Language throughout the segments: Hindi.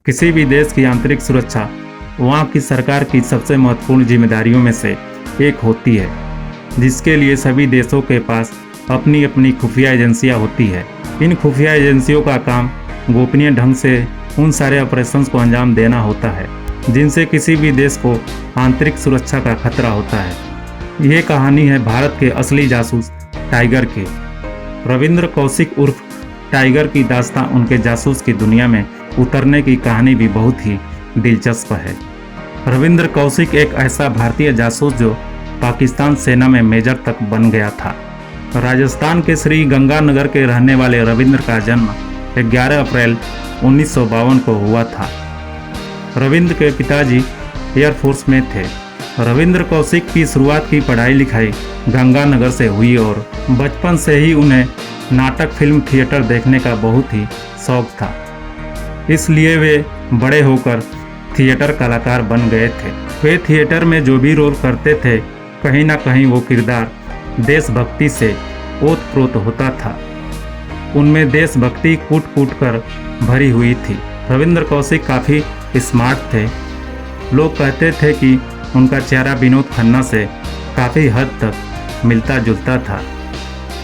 किसी भी देश की आंतरिक सुरक्षा वहाँ की सरकार की सबसे महत्वपूर्ण जिम्मेदारियों में से एक होती है, जिसके लिए सभी देशों के पास अपनी अपनी खुफिया एजेंसियाँ होती है। इन खुफिया एजेंसियों का काम गोपनीय ढंग से उन सारे ऑपरेशंस को अंजाम देना होता है जिनसे किसी भी देश को आंतरिक सुरक्षा का खतरा होता है। ये कहानी है भारत के असली जासूस टाइगर की। रविंद्र कौशिक उर्फ टाइगर की दास्तां उनके जासूस की दुनिया में उतरने की कहानी भी बहुत ही दिलचस्प है। रविंद्र कौशिक एक ऐसा भारतीय जासूस जो पाकिस्तान सेना में मेजर तक बन गया था। राजस्थान के श्री गंगानगर के रहने वाले रविंद्र का जन्म 11 अप्रैल 1952 को हुआ था। रविंद्र के पिताजी एयरफोर्स में थे। रविंद्र कौशिक की शुरुआत की पढ़ाई लिखाई गंगानगर से हुई और बचपन से ही उन्हें नाटक, फिल्म, थिएटर देखने का बहुत ही शौक था। इसलिए वे बड़े होकर थिएटर कलाकार बन गए थे। वे थिएटर में जो भी रोल करते थे, कहीं ना कहीं वो किरदार देशभक्ति से ओतप्रोत होता था। उनमें देशभक्ति कूट कूट कर भरी हुई थी। रविंद्र कौशिक काफ़ी स्मार्ट थे। लोग कहते थे कि उनका चेहरा विनोद खन्ना से काफ़ी हद तक मिलता जुलता था।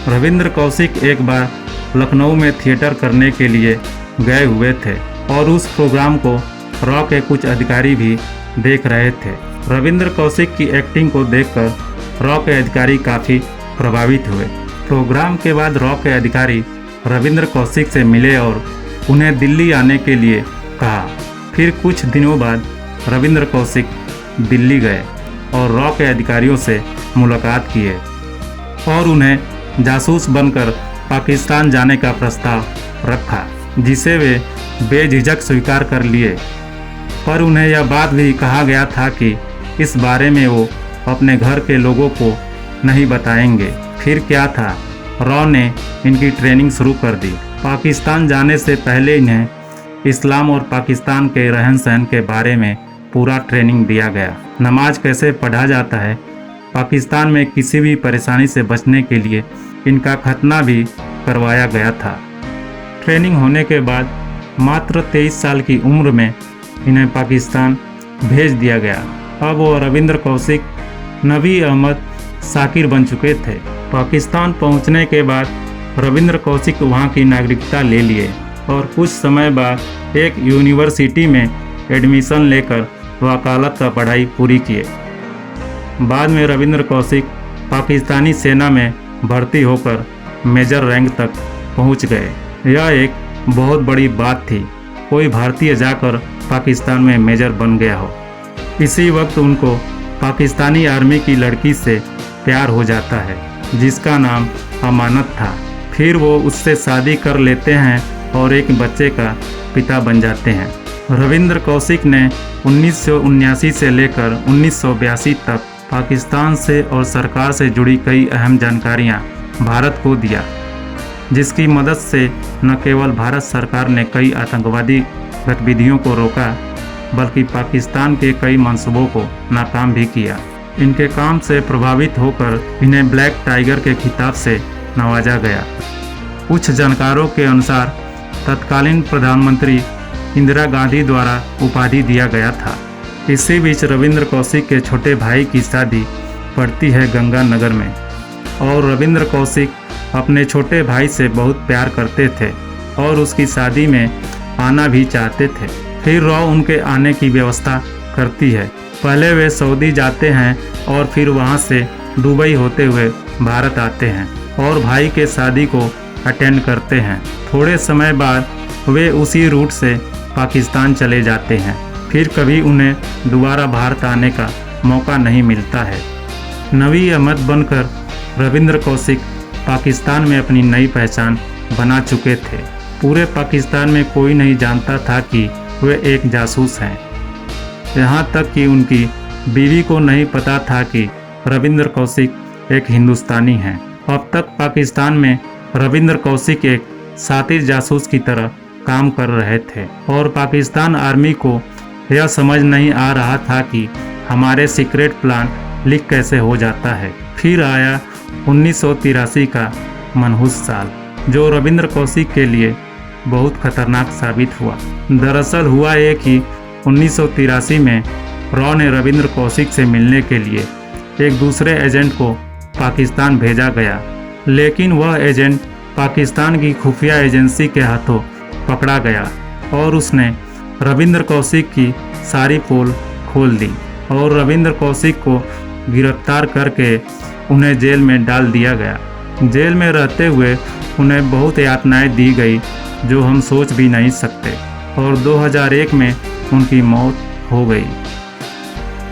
रविंद्र कौशिक एक बार लखनऊ में थिएटर करने के लिए गए हुए थे और उस प्रोग्राम को रॉ के कुछ अधिकारी भी देख रहे थे। रविंद्र कौशिक की एक्टिंग को देखकर रॉ के अधिकारी काफ़ी प्रभावित हुए। प्रोग्राम के बाद रॉ के अधिकारी रविंद्र कौशिक से मिले और उन्हें दिल्ली आने के लिए कहा। फिर कुछ दिनों बाद रविंद्र कौशिक दिल्ली गए और रॉ के अधिकारियों से मुलाकात किए और उन्हें जासूस बनकर पाकिस्तान जाने का प्रस्ताव रखा, जिसे वे बेझिझक स्वीकार कर लिए। पर उन्हें यह बात भी कहा गया था कि इस बारे में वो अपने घर के लोगों को नहीं बताएंगे। फिर क्या था, रॉ ने इनकी ट्रेनिंग शुरू कर दी। पाकिस्तान जाने से पहले इन्हें इस्लाम और पाकिस्तान के रहन सहन के बारे में पूरा ट्रेनिंग दिया गया। नमाज कैसे पढ़ा जाता है, पाकिस्तान में किसी भी परेशानी से बचने के लिए इनका खतना भी करवाया गया था। ट्रेनिंग होने के बाद मात्र 23 साल की उम्र में इन्हें पाकिस्तान भेज दिया गया। अब वो रविंद्र कौशिक नबी अहमद शाकिर बन चुके थे। पाकिस्तान पहुंचने के बाद रविंद्र कौशिक वहां की नागरिकता ले लिए और कुछ समय बाद एक यूनिवर्सिटी में एडमिशन लेकर वकालत का पढ़ाई पूरी किए। बाद में रविंद्र कौशिक पाकिस्तानी सेना में भर्ती होकर मेजर रैंक तक पहुंच गए। यह एक बहुत बड़ी बात थी, कोई भारतीय जाकर पाकिस्तान में मेजर बन गया हो। इसी वक्त उनको पाकिस्तानी आर्मी की लड़की से प्यार हो जाता है जिसका नाम अमानत था। फिर वो उससे शादी कर लेते हैं और एक बच्चे का पिता बन जाते हैं। रविंद्र कौशिक ने 1979 से लेकर 1982 तक पाकिस्तान से और सरकार से जुड़ी कई अहम जानकारियां भारत को दिया, जिसकी मदद से न केवल भारत सरकार ने कई आतंकवादी गतिविधियों को रोका, बल्कि पाकिस्तान के कई मंसूबों को नाकाम भी किया। इनके काम से प्रभावित होकर इन्हें ब्लैक टाइगर के खिताब से नवाजा गया। कुछ जानकारों के अनुसार तत्कालीन प्रधानमंत्री इंदिरा गांधी द्वारा उपाधि दिया गया था। इसी बीच रविंद्र कौशिक के छोटे भाई की शादी पड़ती है गंगानगर में और रविंद्र कौशिक अपने छोटे भाई से बहुत प्यार करते थे और उसकी शादी में आना भी चाहते थे। फिर रॉ उनके आने की व्यवस्था करती है। पहले वे सऊदी जाते हैं और फिर वहां से दुबई होते हुए भारत आते हैं और भाई के शादी को अटेंड करते हैं। थोड़े समय बाद वे उसी रूट से पाकिस्तान चले जाते हैं। फिर कभी उन्हें दोबारा भारत आने का मौका नहीं मिलता है। नबी अहमद बनकर रविंद्र कौशिक पाकिस्तान में अपनी नई पहचान बना चुके थे। पूरे पाकिस्तान में कोई नहीं जानता था कि वे एक जासूस हैं। यहाँ तक कि उनकी बीवी को नहीं पता था कि रविंद्र कौशिक एक हिंदुस्तानी हैं। अब तक पाकिस्तान में रविंद्र कौशिक एक साथी जासूस की तरह काम कर रहे थे और पाकिस्तान आर्मी को यह समझ नहीं आ रहा था कि हमारे सीक्रेट प्लान लीक कैसे हो जाता है। फिर आया 1983 का मनहूस साल, जो रविंद्र कौशिक के लिए बहुत खतरनाक साबित हुआ। दरअसल हुआ ये कि 1983 में रॉ ने रविंद्र कौशिक से मिलने के लिए एक दूसरे एजेंट को पाकिस्तान भेजा गया, लेकिन वह एजेंट पाकिस्तान की खुफिया एजेंसी के हाथों पकड़ा गया और उसने रविंद्र कौशिक की सारी पोल खोल दी और रविंद्र कौशिक को गिरफ्तार करके उन्हें जेल में डाल दिया गया। जेल में रहते हुए उन्हें बहुत यातनाएं दी गई जो हम सोच भी नहीं सकते और 2001 में उनकी मौत हो गई।